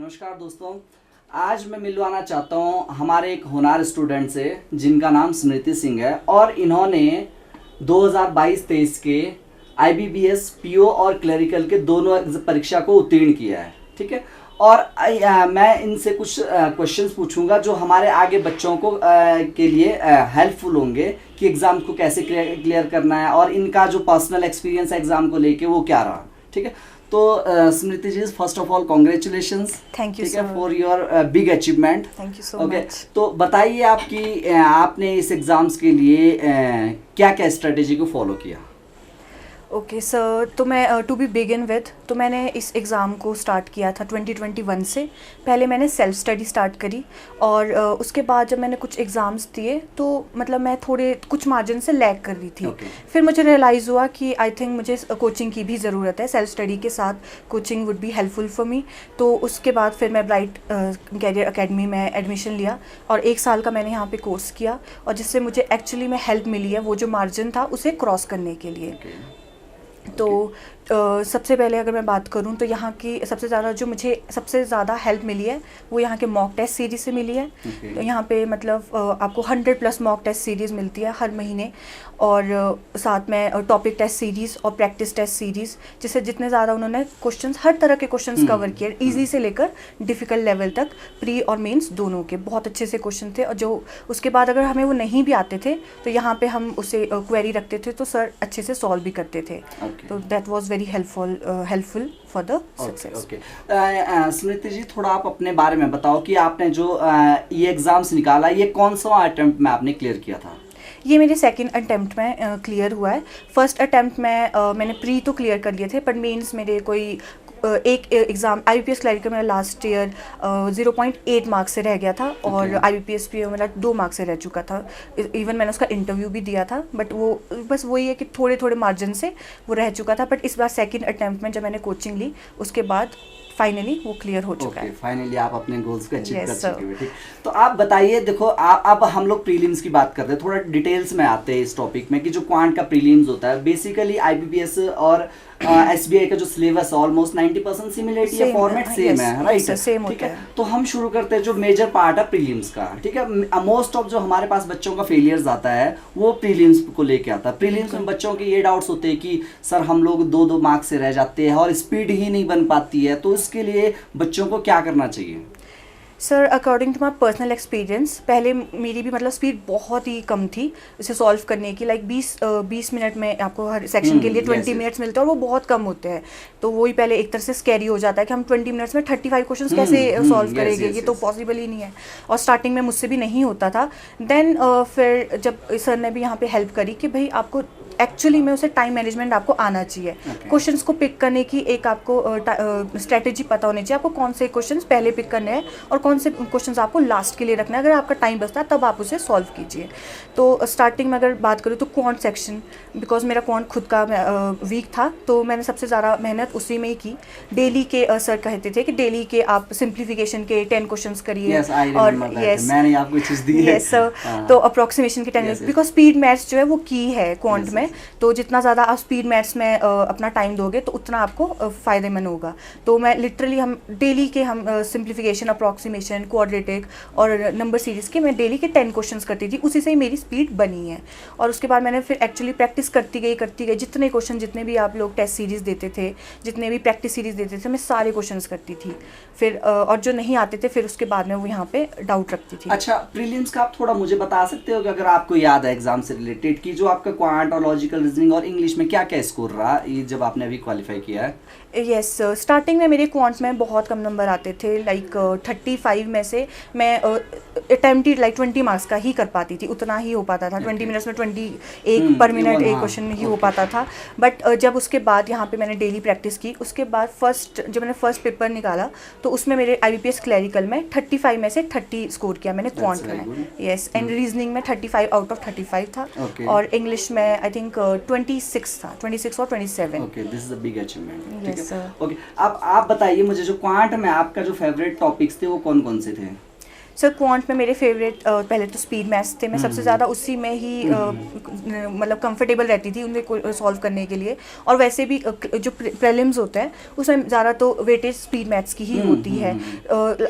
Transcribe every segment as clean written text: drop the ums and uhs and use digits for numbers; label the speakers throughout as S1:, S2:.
S1: नमस्कार दोस्तों, आज मैं मिलवाना चाहता हूं हमारे एक होनहार स्टूडेंट से जिनका नाम स्मृति सिंह है और इन्होंने 2022-23 के आईबीपीएस पीओ और क्लरिकल के दोनों परीक्षा को उत्तीर्ण किया है। ठीक है, और मैं इनसे कुछ क्वेश्चंस पूछूंगा जो हमारे आगे बच्चों को के लिए हेल्पफुल होंगे कि एग्ज़ाम को कैसे क्लियर करना है और इनका जो पर्सनल एक्सपीरियंस है एग्ज़ाम को लेके वो क्या रहा। ठीक है, तो Smriti ji, first of all congratulations,
S2: thank you
S1: for your big achievement.
S2: Thank you so much.
S1: तो बताइए आपकी आपने इस एग्जाम्स के लिए क्या क्या स्ट्रेटेजी को फॉलो किया।
S2: ओके सर, तो मैं टू बी बिगिन विद, तो मैंने इस एग्ज़ाम को स्टार्ट किया था 2021 से। पहले मैंने सेल्फ स्टडी स्टार्ट करी और उसके बाद जब मैंने कुछ एग्ज़ाम्स दिए तो मतलब मैं थोड़े कुछ मार्जिन से लैग कर रही थी। फिर मुझे रियलाइज़ हुआ कि आई थिंक मुझे कोचिंग की भी ज़रूरत है, सेल्फ स्टडी के साथ coaching would be helpful for me. तो उसके बाद फिर मैं ब्राइट कैरियर अकेडमी में एडमिशन लिया और 1 साल का मैंने यहाँ पे कोर्स किया और जिससे मुझे एक्चुअली में हेल्प मिली है वो जो मार्जिन था उसे क्रॉस करने के लिए। तो सबसे पहले अगर मैं बात करूं तो यहाँ की सबसे ज़्यादा हेल्प मिली है वो यहाँ के मॉक टेस्ट सीरीज़ से मिली है। तो यहाँ पे मतलब आपको 100+ मॉक टेस्ट सीरीज़ मिलती है हर महीने और साथ में टॉपिक टेस्ट सीरीज़ और प्रैक्टिस टेस्ट सीरीज़, जिससे जितने ज़्यादा उन्होंने क्वेश्चंस हर तरह के क्वेश्चंस कवर किए, इजी से लेकर डिफ़िकल्ट लेवल तक, प्री और मेंस दोनों के बहुत अच्छे से क्वेश्चन थे। और जो उसके बाद अगर हमें वो नहीं भी आते थे तो यहाँ पे हम उसे क्वेरी रखते थे तो सर अच्छे से सॉल्व भी करते थे। तो that was very helpful for the success.
S1: Smriti ji, थोड़ा आप अपने बारे में बताओ कि आपने जो ये एग्जाम्स निकाला ये कौन सा अटेम्प्ट में आपने क्लियर किया था।
S2: ये मेरे सेकंड अटेम्प्ट में क्लियर हुआ है। फर्स्ट अटेम्प्ट में मैंने प्री तो क्लियर कर लिए थे पर मेंस मेरे कोई एक एग्ज़ाम आईबीपीएस क्लरिकल मेरा लास्ट ईयर 0.8 मार्क्स से रह गया था और आईबीपीएस पीओ मेरा 2 मार्क्स से रह चुका था। इवन मैंने उसका इंटरव्यू भी दिया था बट वो बस वही है कि थोड़े थोड़े मार्जिन से वो रह चुका था। बट इस बार सेकंड अटेम्प्ट में जब मैंने कोचिंग ली उसके बाद फाइनली वो क्लियर हो चुका है।
S1: फाइनली आप अपने गोल्स को अचीव कर चुके हो। ठीक, तो आप बताइए, देखो अब हम लोग प्रीलिम्स की बात करते हैं, थोड़ा डिटेल्स में आते हैं इस टॉपिक में कि जो क्वांट का प्रीलिम्स होता है बेसिकली आईबीपीएस और एसबीआई का जो सिलेबस ऑलमोस्ट 90% सिमिलरिटी है, फॉर्मेट सेम है, राइट? ठीक है, तो हम शुरू करते हैं जो मेजर पार्ट है प्रीलिम्स का। ठीक है, मोस्ट ऑफ जो हमारे पास बच्चों का फेलियर्स आता है वो प्रीलिम्स को लेके आता है। प्रीलिम्स में बच्चों के ये डाउट्स होते हैं कि सर हम लोग 2-2 मार्क्स से रह जाते हैं और स्पीड ही नहीं बन पाती है, तो इसके लिए बच्चों को क्या करना चाहिए?
S2: Sir, according to my personal experience पहले मेरी भी मतलब स्पीड बहुत ही कम थी इसे सॉल्व करने की। लाइक 20 मिनट में आपको हर सेक्शन के लिए 20 मिनट्स मिलते हैं और वो बहुत कम होते हैं। तो वही पहले एक तरह से स्कैरी हो जाता है कि हम 20 मिनट्स में 35 क्वेश्चंस कैसे सॉल्व करेंगे, ये तो पॉसिबल ही नहीं है। और स्टार्टिंग में मुझसे भी नहीं होता था। देन फिर जब सर ने भी यहाँ पे हेल्प करी कि भाई आपको एक्चुअली में उसे टाइम मैनेजमेंट आपको आना चाहिए। क्वेश्चंस को पिक करने की एक आपको स्ट्रेटेजी पता होनी चाहिए, आपको कौन से क्वेश्चंस पहले पिक करने हैं और कौन से क्वेश्चंस आपको लास्ट के लिए रखना है। अगर आपका टाइम बचता है तब आप उसे सॉल्व कीजिए। तो स्टार्टिंग में अगर बात करूँ तो क्वांट सेक्शन, बिकॉज मेरा क्वांट खुद का वीक था तो मैंने सबसे ज़्यादा मेहनत उसी में ही की। डेली के सर कहते थे कि डेली के आप सिंप्लीफिकेशन के 10 क्वेश्चंस करिए और
S1: मैंने आपको चीज़ दी है।
S2: तो अप्रॉक्सीमेशन के 10, बिकॉज स्पीड मैथ्स जो है वो की है क्वांट में। तो जितना ज़्यादा आप स्पीड मैथ्स में अपना टाइम दोगे तो उतना आपको फ़ायदेमंद होगा। तो मैं लिटरली हम डेली के सिंप्लीफिकेशन, अप्रॉक्सीमेशन, क्वाड्रेटिक और नंबर सीरीज़ के मैं डेली के 10 क्वेश्चंस करती थी, उसी से ही मेरी स्पीड बनी है। और उसके बाद मैंने फिर एक्चुअली प्रैक्टिस करती गई। जितने क्वेश्चन, जितने भी आप लोग टेस्ट सीरीज़ देते थे, जितने भी प्रैक्टिस सीरीज़ देते थे, मैं सारे क्वेश्चंस करती थी। फिर और जो नहीं आते थे फिर उसके बाद में वो यहाँ पे डाउट रखती थी।
S1: अच्छा, प्रीलिम्स का आप थोड़ा मुझे बता सकते हो कि अगर आपको याद है एग्जाम से रिलेटेड कि जो आपका क्वांट और लॉजिकल रीजनिंग और इंग्लिश में क्या क्या स्कोर रहा ये जब आपने अभी क्वालिफाई किया है?
S2: यस, स्टार्टिंग में मेरे क्वांट में बहुत कम नंबर आते थे। लाइक 35 में से मैं अटेम्प्टेड लाइक 20 मार्क्स का ही कर पाती थी, उतना ही हो पाता था। 20 मिनट्स में 21 पर मिनट एक क्वेश्चन ही हो पाता था। बट जब उसके बाद यहाँ पे मैंने डेली प्रैक्टिस की, उसके बाद जब मैंने फर्स्ट पेपर निकाला तो उसमें मेरे आईबीपीएस क्लरिकल में 35 में से 30 स्कोर किया मैंने क्वांट में। यस, एंड रीजनिंग में 35 आउट ऑफ 35 था और इंग्लिश में आई थिंक 26 था, 26 और 27।
S1: Okay, this is a big achievement. Okay, अब आप बताइए मुझे जो क्वांट में आपका जो फेवरेट टॉपिक्स थे वो कौन कौन से थे?
S2: सर क्वांट में मेरे फेवरेट पहले तो स्पीड मैथ्स थे, मैं सबसे ज़्यादा उसी में ही मतलब कंफर्टेबल रहती थी उनको सॉल्व करने के लिए। और वैसे भी जो प्रीलिम्स होते हैं उसमें ज़्यादा तो वेटेज स्पीड मैथ्स की ही होती है।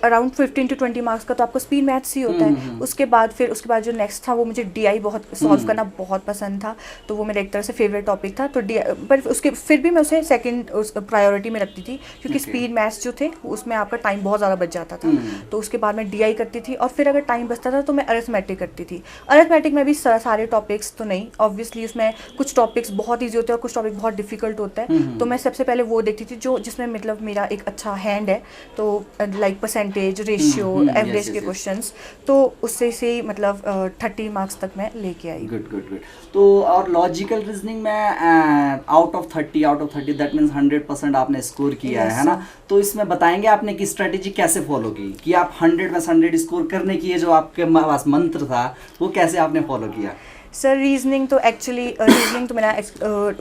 S2: अराउंड 15 to 20 मार्क्स का तो आपको स्पीड मैथ्स ही होता है। उसके बाद जो नेक्स्ट था वो मुझे DI बहुत सॉल्व करना बहुत पसंद था, तो वो मेरा एक तरह से फेवरेट टॉपिक था। तो पर उसके फिर भी मैं उसे सेकंड प्रायोरिटी में रखती थी, क्योंकि स्पीड मैथ्स जो थे उसमें आपका टाइम बहुत ज़्यादा बच जाता था। तो उसके बाद मैं DI करती थी, और फिर अगर टाइम बचता था तो मैं अरिथमेटिक करती थी। अरिथमेटिक में भी सारे टॉपिक्स तो नहीं, ऑब्वियसली उसमें कुछ टॉपिक्स बहुत ईजी होते हैं और कुछ टॉपिक बहुत डिफिकल्ट होता है। तो मैं सबसे पहले वो देखती थी जो जिसमें मतलब मेरा एक अच्छा हैंड है, तो लाइक परसेंटेज, रेशियो, एवरेज के क्वेश्चंस, तो उससे से मतलब 30 मार्क्स तक मैं लेके आई।
S1: Good good good. तो और लॉजिकल रीजनिंग में आउट ऑफ 30 दैट मीन्स 100% आपने स्कोर किया है ना? तो इसमें बताएंगे आपने कि स्ट्रेटेजी कैसे फॉलो की कि आप 100 में 100 स्कोर करने की जो आपके पास मंत्र था वो कैसे आपने फॉलो किया?
S2: सर रीजनिंग तो एक्चुअली रीजनिंग तो मेरा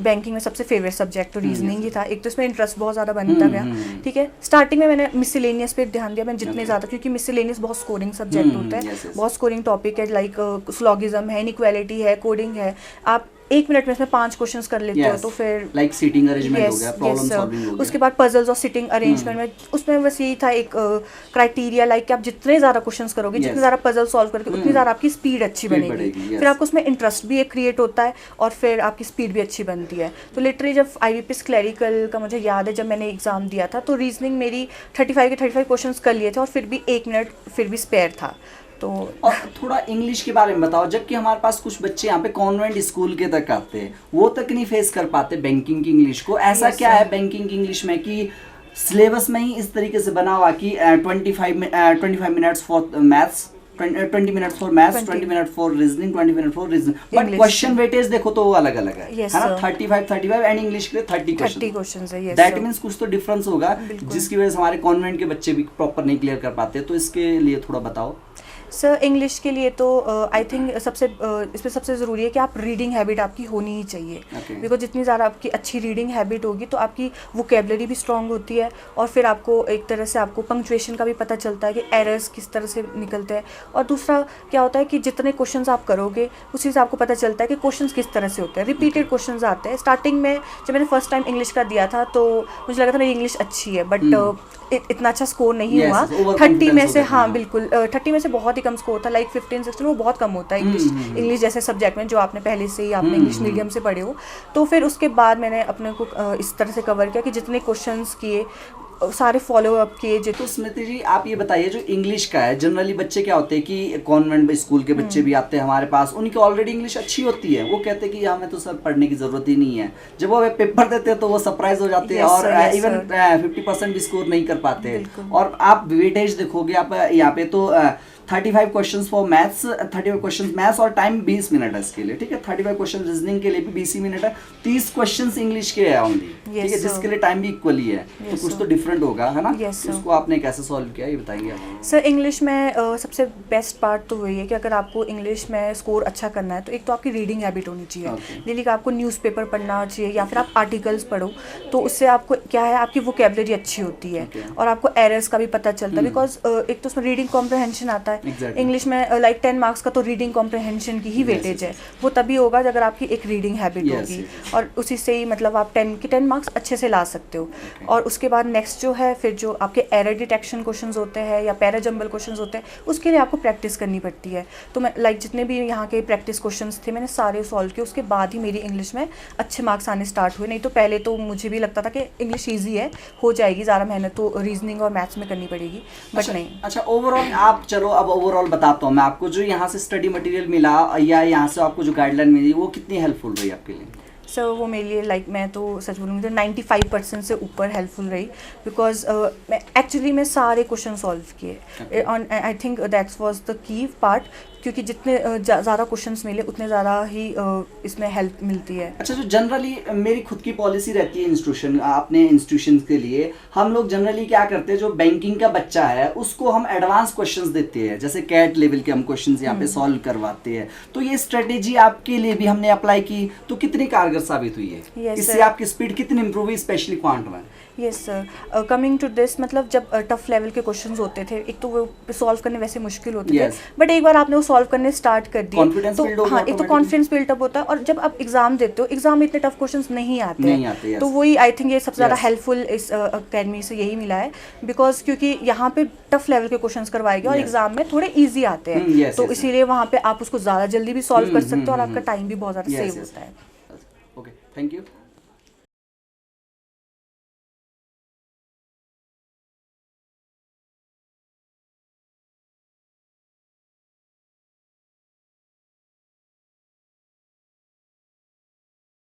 S2: बैंकिंग में सबसे फेवरेट सब्जेक्ट तो रीजनिंग ही था। एक तो इसमें इंटरेस्ट बहुत ज़्यादा बनता गया, ठीक है। स्टार्टिंग में मैंने मिसलेनियस पे ध्यान दिया, मैं जितने ज़्यादा, क्योंकि मिसलेनियस बहुत स्कोरिंग सब्जेक्ट होता है, बहुत स्कोरिंग टॉपिक है, लाइक स्लॉगिज्म है, इनइक्वालिटी है, कोडिंग है। आप 1 मिनट में इसमें 5 क्वेश्चंस कर लेते हो, तो फिर
S1: लाइक सीटिंग अरेंजमेंट हो गया, प्रॉब्लम सॉल्विंग हो गया।
S2: उसके बाद पजल्स और सिटिंग अरेंजमेंट में उसमें बस यही था एक क्राइटेरिया, लाइक कि आप जितने ज़्यादा क्वेश्चंस करोगे, जितने ज़्यादा पजल सॉल्व करोगे, उतनी ज़्यादा आपकी स्पीड अच्छी बनेगी। फिर आपको उसमें इंटरेस्ट भी एक क्रिएट होता है और फिर आपकी स्पीड भी अच्छी बनती है। तो लिटरली जब IBPS क्लैरिकल का मुझे याद है, जब मैंने एग्ज़ाम दिया था तो रीजनिंग मेरी 35 के 35 क्वेश्चंस कर लिए थे, और फिर भी 1 मिनट फिर भी स्पेयर था। तो
S1: और थोड़ा इंग्लिश के बारे में बताओ, जबकि हमारे पास कुछ बच्चे यहाँ पे कॉन्वेंट स्कूल के तक आते हैं, वो तक नहीं फेस कर पाते बैंकिंग की इंग्लिश को। ऐसा क्या है बैंकिंग की इंग्लिश में कि सिलेबस में ही इस तरीके से बना हुआ कि 25 minutes for maths, 20 minutes for maths, 20 minute for reasoning, 20 minute for reasoning, but question weightage देखो तो वो अलग अलग है, है ना? 35 एंड इंग्लिश के लिए 30 क्वेश्चन है। दैट मीन्स कुछ तो डिफरेंस होगा जिसकी वजह से हमारे कॉन्वेंट के बच्चे भी प्रॉपर नहीं क्लियर कर पाते। तो इसके लिए थोड़ा बताओ।
S2: सर इंग्लिश के लिए तो आई थिंक इसमें सबसे ज़रूरी है कि आप रीडिंग हैबिट आपकी होनी ही चाहिए, बिकॉज जितनी ज़्यादा आपकी अच्छी रीडिंग हैबिट होगी तो आपकी वोकेबलरी भी स्ट्रॉन्ग होती है, और फिर आपको एक तरह से आपको पंक्चुएशन का भी पता चलता है कि एरर्स किस तरह से निकलते हैं। और दूसरा क्या होता है कि जितने क्वेश्चंस आप करोगे उसी से आपको पता चलता है कि क्वेश्चंस किस तरह से होते हैं। रिपीटेड क्वेश्चंस आते हैं। स्टार्टिंग में जब मैंने फर्स्ट टाइम इंग्लिश का दिया था तो मुझे लगा था मेरी इंग्लिश अच्छी है, बट इतना अच्छा स्कोर नहीं हुआ। 30 में से, हाँ बिल्कुल, 30 में से बहुत ही कम स्कोर था, लाइक 15-16, वो बहुत कम होता है इंग्लिश जैसे सब्जेक्ट में, जो आपने पहले से ही आपने इंग्लिश मीडियम से पढ़े हो। तो फिर उसके बाद मैंने अपने को इस तरह से कवर किया कि जितने क्वेश्चंस किए सारे फॉलो अप किए।
S1: तो स्मृति जी आप ये बताइए, जो इंग्लिश का है, जनरली बच्चे क्या होते हैं कि कॉन्वेंट स्कूल के बच्चे भी आते हैं हमारे पास, उनकी ऑलरेडी इंग्लिश अच्छी होती है, वो कहते हैं कि हमें तो सर पढ़ने की जरूरत ही नहीं है। जब वो पेपर देते हैं तो वो सरप्राइज हो जाते हैं और इवन 50% भी स्कोर नहीं कर पाते। और आप वेटेज देखोगे आप यहाँ पे तो 35 questions for maths, 35 questions maths और टाइम 20 मिनट है इसके लिए, ठीक है। 35 क्वेश्चन रीजनिंग के लिए भी 20 मिनट है, 30 क्वेश्चंस इंग्लिश के है ओनली, ठीक है, जिसके लिए टाइम भी इक्वली है। तो कुछ तो डिफरेंट होगा, है ना? उसको आपने कैसे सॉल्व किया ये बताएंगे आप?
S2: सर इंग्लिश में सबसे बेस्ट पार्ट तो वही है कि अगर आपको इंग्लिश में स्कोर अच्छा करना है तो एक तो आपकी रीडिंग हैबिट होनी चाहिए। डेली का आपको न्यूज़पेपर पढ़ना चाहिए या फिर आप आर्टिकल्स पढ़ो, तो उससे आपको क्या है, आपकी वोकेबलरी अच्छी होती है और आपको एरर्स का भी पता चलता है। बिकॉज एक तो उसमें रीडिंग कॉम्प्रहेंशन आता है। इंग्लिश में लाइक 10 मार्क्स का तो रीडिंग कॉम्प्रहेंशन की ही वेटेज है, वो तभी होगा अगर आपकी एक रीडिंग हैबिट होगी, और उसी से ही मतलब आप 10 मार्क्स अच्छे से ला सकते हो। और उसके बाद नेक्स्ट जो है, फिर जो आपके एरर डिटेक्शन क्वेश्चंस होते हैं या पैरा जंबल क्वेश्चंस होते हैं, उसके लिए आपको प्रैक्टिस करनी पड़ती है। तो मैं लाइक जितने भी यहाँ के प्रैक्टिस क्वेश्चंस थे मैंने सारे सॉल्व किए, उसके बाद ही मेरी इंग्लिश में अच्छे मार्क्स आने स्टार्ट हुए। नहीं तो पहले तो मुझे भी लगता था कि इंग्लिश ईजी है, हो जाएगी, ज़्यादा मेहनत तो रीजनिंग और मैथ्स में करनी पड़ेगी, बट नहीं।
S1: अच्छा ओवरऑल आप चलो अब ओवरऑल बताता हूँ मैं आपको, जो यहाँ से स्टडी मटेरियल मिला या यहाँ से आपको जो गाइडलाइन मिली वो कितनी हेल्पफुल रही आपके लिए?
S2: सर वो मेरे लिए लाइक मैं तो सच बोलूँगी तो 95% से ऊपर हेल्पफुल रही, बिकॉज मैं एक्चुअली मैं सारे क्वेश्चन सॉल्व किए। I think that's was the key part, क्योंकि जितने ज़्यादा क्वेश्चंस मिले उतने ज़्यादा ही इसमें हेल्प मिलती है।
S1: अच्छा, जो जनरली मेरी खुद की पॉलिसी रहती है इंस्टीट्यूशन, अपने इंस्टीट्यूशन के लिए हम लोग जनरली क्या करते हैं, जो बैंकिंग का बच्चा है उसको हम एडवांस क्वेश्चंस देते हैं, जैसे कैट लेवल के हम क्वेश्चंस यहाँ पे सॉल्व करवाते हैं। तो ये स्ट्रेटेजी आपके लिए भी हमने अप्लाई की तो कितनी कारगर साबित हुई है?
S2: Yes,
S1: इससे
S2: sir.
S1: आपकी स्पीड कितनी इंप्रूव हुई, स्पेशली क्वांट में?
S2: Yes sir, coming to this, मतलब जब टफ लेवल के क्वेश्चंस होते थे, एक तो वो सॉल्व करने वैसे मुश्किल होते
S1: Yes.
S2: थे, बट एक बार आपने वो सॉल्व करने स्टार्ट कर दिए
S1: Confidence build
S2: तो
S1: होगा
S2: हाँ, एक तो
S1: automatically.
S2: कॉन्फिडेंस बिल्टअप होता है, और जब आप एग्जाम देते हो, एग्जाम में इतने टफ क्वेश्चंस नहीं आते
S1: yes.
S2: तो वही आई थिंक ये सबसे ज़्यादा
S1: Yes.
S2: हेल्पफुल इस अकेडमी से यही मिला है, बिकॉज क्योंकि यहाँ पे टफ लेवल के क्वेश्चंस करवाए गए और
S1: Yes.
S2: एग्जाम में थोड़े ईजी आते हैं,
S1: yes,
S2: तो
S1: yes,
S2: इसीलिए वहाँ पे आप उसको ज़्यादा जल्दी भी सॉल्व कर सकते हो और आपका टाइम भी बहुत ज़्यादा
S1: Yes,
S2: सेव
S1: yes.
S2: होता है।
S1: Okay, thank you.